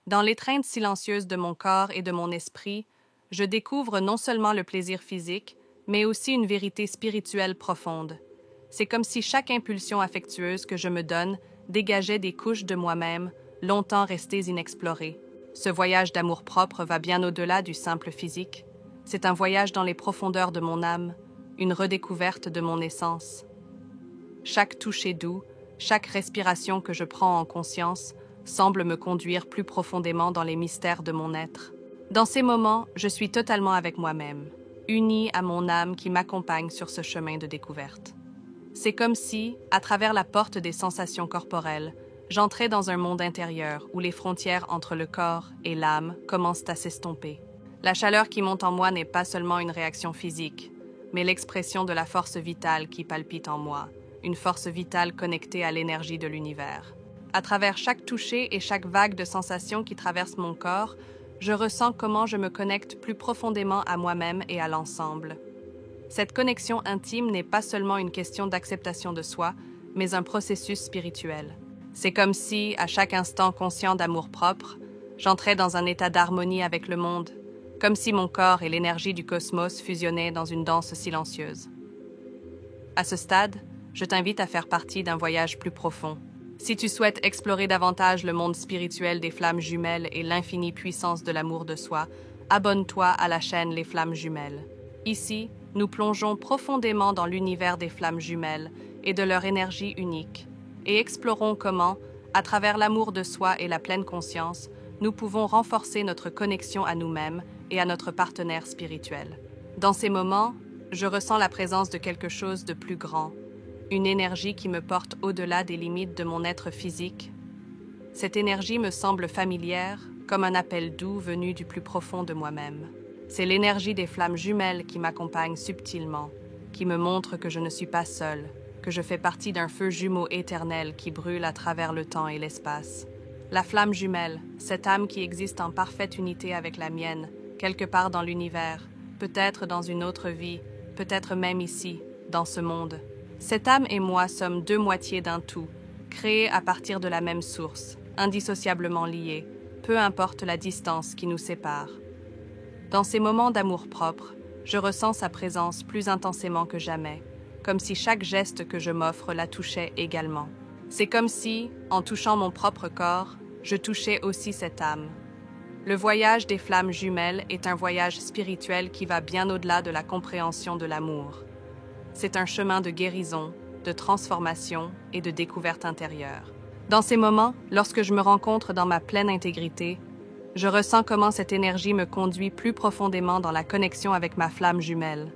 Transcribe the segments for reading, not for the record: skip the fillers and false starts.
Dans l'étreinte silencieuse de mon corps et de mon esprit, je découvre non seulement le plaisir physique, mais aussi une vérité spirituelle profonde. C'est comme si chaque impulsion affectueuse que je me donne dégageait des couches de moi-même, longtemps restées inexplorées. Ce voyage d'amour-propre va bien au-delà du simple physique. C'est un voyage dans les profondeurs de mon âme, une redécouverte de mon essence. Chaque toucher doux, chaque respiration que je prends en conscience semble me conduire plus profondément dans les mystères de mon être. Dans ces moments, je suis totalement avec moi-même, unie à mon âme qui m'accompagne sur ce chemin de découverte. C'est comme si, à travers la porte des sensations corporelles, j'entrais dans un monde intérieur où les frontières entre le corps et l'âme commencent à s'estomper. La chaleur qui monte en moi n'est pas seulement une réaction physique, mais l'expression de la force vitale qui palpite en moi, une force vitale connectée à l'énergie de l'univers. À travers chaque toucher et chaque vague de sensations qui traverse mon corps, je ressens comment je me connecte plus profondément à moi-même et à l'ensemble. Cette connexion intime n'est pas seulement une question d'acceptation de soi, mais un processus spirituel. C'est comme si, à chaque instant conscient d'amour-propre, j'entrais dans un état d'harmonie avec le monde, comme si mon corps et l'énergie du cosmos fusionnaient dans une danse silencieuse. À ce stade, je t'invite à faire partie d'un voyage plus profond. Si tu souhaites explorer davantage le monde spirituel des flammes jumelles et l'infinie puissance de l'amour de soi, abonne-toi à la chaîne Les Flammes Jumelles. Ici, nous plongeons profondément dans l'univers des flammes jumelles et de leur énergie unique, et explorons comment, à travers l'amour de soi et la pleine conscience, nous pouvons renforcer notre connexion à nous-mêmes et à notre partenaire spirituel. Dans ces moments, je ressens la présence de quelque chose de plus grand, une énergie qui me porte au-delà des limites de mon être physique. Cette énergie me semble familière, comme un appel doux venu du plus profond de moi-même. C'est l'énergie des flammes jumelles qui m'accompagne subtilement, qui me montre que je ne suis pas seule, que je fais partie d'un feu jumeau éternel qui brûle à travers le temps et l'espace. La flamme jumelle, cette âme qui existe en parfaite unité avec la mienne, quelque part dans l'univers, peut-être dans une autre vie, peut-être même ici, dans ce monde. Cette âme et moi sommes deux moitiés d'un tout, créées à partir de la même source, indissociablement liées, peu importe la distance qui nous sépare. Dans ces moments d'amour-propre, je ressens sa présence plus intensément que jamais, comme si chaque geste que je m'offre la touchait également. C'est comme si, en touchant mon propre corps, je touchais aussi cette âme. Le voyage des flammes jumelles est un voyage spirituel qui va bien au-delà de la compréhension de l'amour. C'est un chemin de guérison, de transformation et de découverte intérieure. Dans ces moments, lorsque je me rencontre dans ma pleine intégrité, je ressens comment cette énergie me conduit plus profondément dans la connexion avec ma flamme jumelle.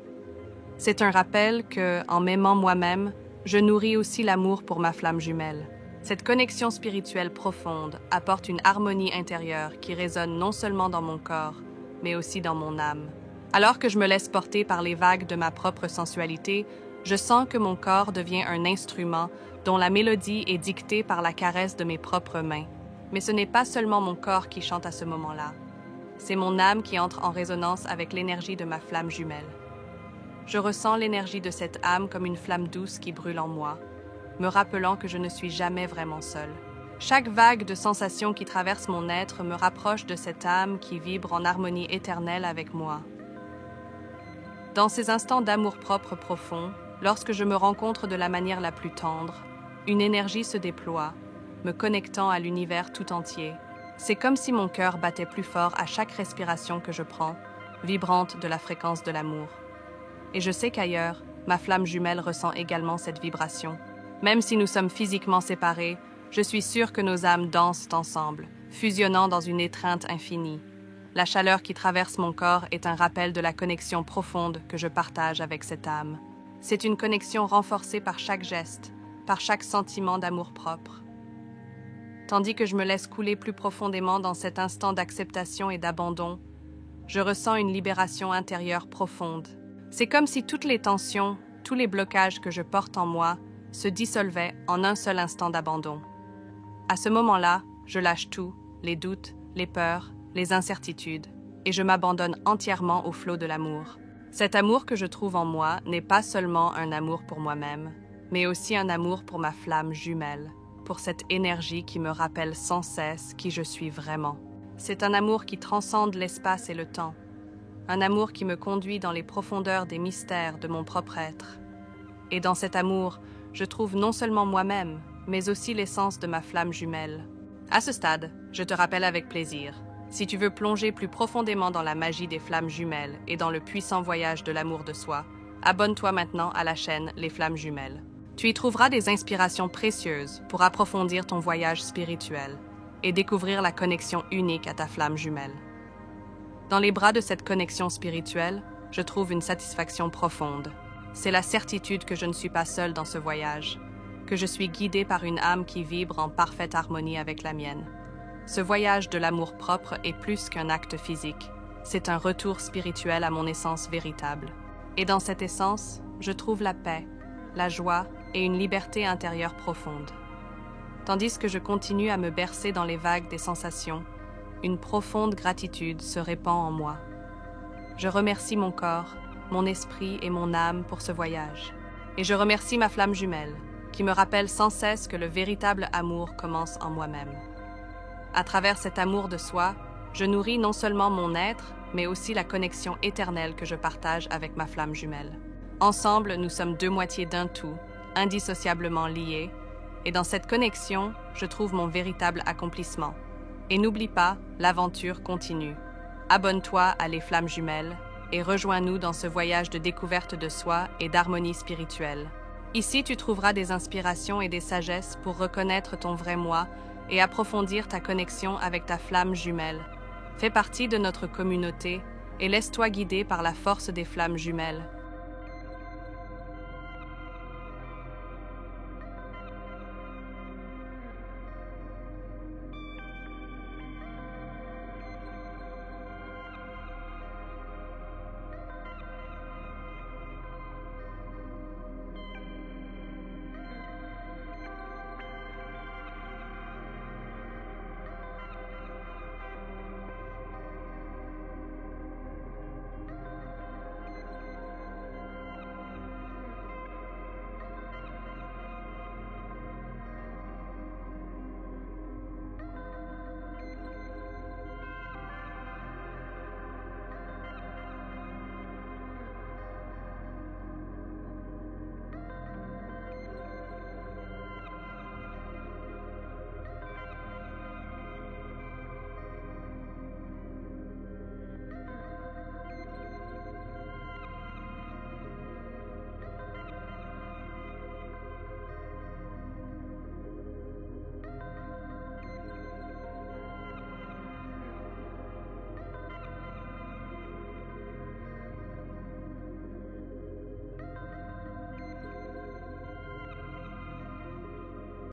C'est un rappel que, en m'aimant moi-même, je nourris aussi l'amour pour ma flamme jumelle. Cette connexion spirituelle profonde apporte une harmonie intérieure qui résonne non seulement dans mon corps, mais aussi dans mon âme. Alors que je me laisse porter par les vagues de ma propre sensualité, je sens que mon corps devient un instrument dont la mélodie est dictée par la caresse de mes propres mains. Mais ce n'est pas seulement mon corps qui chante à ce moment-là. C'est mon âme qui entre en résonance avec l'énergie de ma flamme jumelle. Je ressens l'énergie de cette âme comme une flamme douce qui brûle en moi, me rappelant que je ne suis jamais vraiment seule. Chaque vague de sensations qui traverse mon être me rapproche de cette âme qui vibre en harmonie éternelle avec moi. Dans ces instants d'amour-propre profond, lorsque je me rencontre de la manière la plus tendre, une énergie se déploie, me connectant à l'univers tout entier. C'est comme si mon cœur battait plus fort à chaque respiration que je prends, vibrante de la fréquence de l'amour. Et je sais qu'ailleurs, ma flamme jumelle ressent également cette vibration. Même si nous sommes physiquement séparés, je suis sûre que nos âmes dansent ensemble, fusionnant dans une étreinte infinie. La chaleur qui traverse mon corps est un rappel de la connexion profonde que je partage avec cette âme. C'est une connexion renforcée par chaque geste, par chaque sentiment d'amour-propre. Tandis que je me laisse couler plus profondément dans cet instant d'acceptation et d'abandon, je ressens une libération intérieure profonde. C'est comme si toutes les tensions, tous les blocages que je porte en moi se dissolvaient en un seul instant d'abandon. À ce moment-là, je lâche tout, les doutes, les peurs, les incertitudes, et je m'abandonne entièrement au flot de l'amour. Cet amour que je trouve en moi n'est pas seulement un amour pour moi-même, mais aussi un amour pour ma flamme jumelle, pour cette énergie qui me rappelle sans cesse qui je suis vraiment. C'est un amour qui transcende l'espace et le temps. Un amour qui me conduit dans les profondeurs des mystères de mon propre être. Et dans cet amour, je trouve non seulement moi-même, mais aussi l'essence de ma flamme jumelle. À ce stade, je te rappelle avec plaisir, si tu veux plonger plus profondément dans la magie des flammes jumelles et dans le puissant voyage de l'amour de soi, abonne-toi maintenant à la chaîne Les Flammes Jumelles. Tu y trouveras des inspirations précieuses pour approfondir ton voyage spirituel et découvrir la connexion unique à ta flamme jumelle. Dans les bras de cette connexion spirituelle, je trouve une satisfaction profonde. C'est la certitude que je ne suis pas seule dans ce voyage, que je suis guidée par une âme qui vibre en parfaite harmonie avec la mienne. Ce voyage de l'amour-propre est plus qu'un acte physique. C'est un retour spirituel à mon essence véritable. Et dans cette essence, je trouve la paix, la joie et une liberté intérieure profonde. Tandis que je continue à me bercer dans les vagues des sensations, une profonde gratitude se répand en moi. Je remercie mon corps, mon esprit et mon âme pour ce voyage. Et je remercie ma flamme jumelle, qui me rappelle sans cesse que le véritable amour commence en moi-même. À travers cet amour de soi, je nourris non seulement mon être, mais aussi la connexion éternelle que je partage avec ma flamme jumelle. Ensemble, nous sommes deux moitiés d'un tout, indissociablement liées, et dans cette connexion, je trouve mon véritable accomplissement. Et n'oublie pas, l'aventure continue. Abonne-toi à Les Flammes Jumelles et rejoins-nous dans ce voyage de découverte de soi et d'harmonie spirituelle. Ici, tu trouveras des inspirations et des sagesses pour reconnaître ton vrai moi et approfondir ta connexion avec ta flamme jumelle. Fais partie de notre communauté et laisse-toi guider par la force des flammes jumelles.